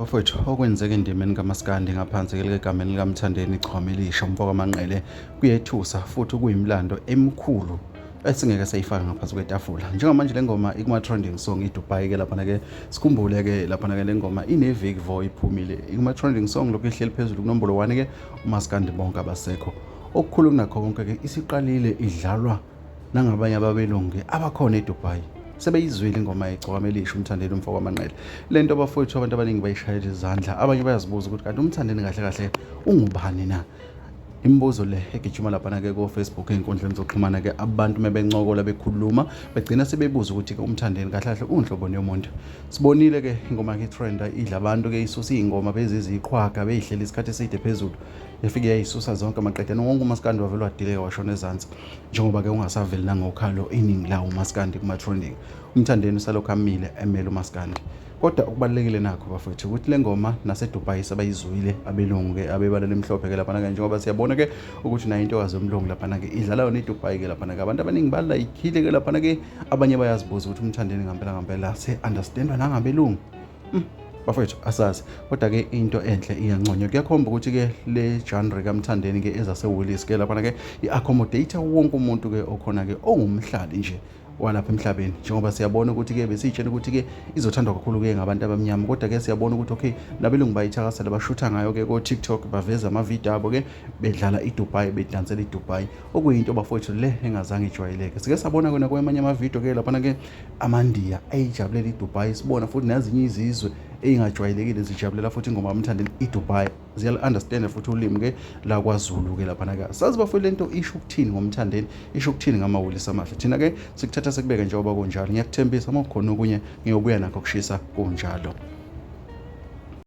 Bafowethu okwenzeka endimeni kaMaskandi ngaphansi egameni likaMthandeni Chwamelisha umfoko kaManqele kuyethusa futhi kuyimlando emikhulu esingeke sayifaka ngaphansi kwetafula. Njengamanje le ngoma ikuma trending song iDubai ke lapha ke sikhumbule ke lapha ke le ngoma ineviki vo iphumile ikuma trending song lokho ihleli phezulu kunombolo 1 ke uMaskandi bonke abasekho. Okukhulu kunakho konke ke isiqalile idlalwa nangabanye ababelungu abakhona eDubai. Sebeyizwile ingoma yeChwamelisha uMthandeni umfoko kaManqele. Lento bafowethu abantu abaningi bayishayela izandla, abanye bayazibuza ukuthi kanti uMthandeni kahle kahle ungubani na? Imibuzo le egijima lapha ke ku Facebook einkundleni zokuxhumana ke abantu mebencokola bekhuluma begcina sebebuza ukuthi ke uMthandeni kahle kahle unhlobo yomuntu. Sibonile ke ingoma ke trend idla abantu ke isusa ingoma beziziqhwaga beyihleli isikhathi eside phezulu. Yafike yayisusa zonke amaqedeni wonke uMaskandi wavela wadileka washona ezantsi njengoba ke ungasaveli nangokhalo iningi lawo uMaskandi kuma trending. uMthandeni usalokhu amile emele uMaskandi. Kodwa okubalekile nakho bafowethu ukuthi le ngoma naseDubai sabayizwile abelungu ke abebala lemhlophe ke lapha ke njengoba siyabona ke ukuthi nayo intokazi yomlungu lapha ke idlala yona eDubai ke lapha ke abantu abaningi balayikile ke lapha ke abanye bayazibuza ukuthi uMthandeni ngempela se understandwa nangabelungu. Bafowethu asazi kodwa ke into enhle iyanconywa kuyakhomba ukuthi ke le genre kaMthandeni ke ezase Willis ke lapha ke iaccommodator wonke umuntu ke okhona ke ongumhlali nje walapha emhlabeni njengoba siyabona ukuthi ke besitshela ukuthi ke izothandwa kakhulu ke ngabantu abamnyama kodwa ke siyabona ukuthi okay nabelungu bayithakasela bashutha ngayo ke ku TikTok baveza ama video abo ke bedlala eDubai bedansela eDubai okuyinto bafowethu le engazange ijwayeleke. Sike sabona kona kwamanye ama video ke lapha ke amaNdiya ayijabulela eDubai sibona futhi nazinye izizwe engajwayelekile zijabulela futhi ingoma kaMthandeni eDubai ziyal understand futhi ulimi ke la kwaZulu ke lapha ke sazi bafowethu lento isho ukuthini ngoMthandeni isho ukuthini ngamaWillis amahle thina ke sikuthatha sekubeka njengoba kunjalo ngiyakuthembisa uma kukhona okunye ngiyobuya nakho kushisa kunjalo.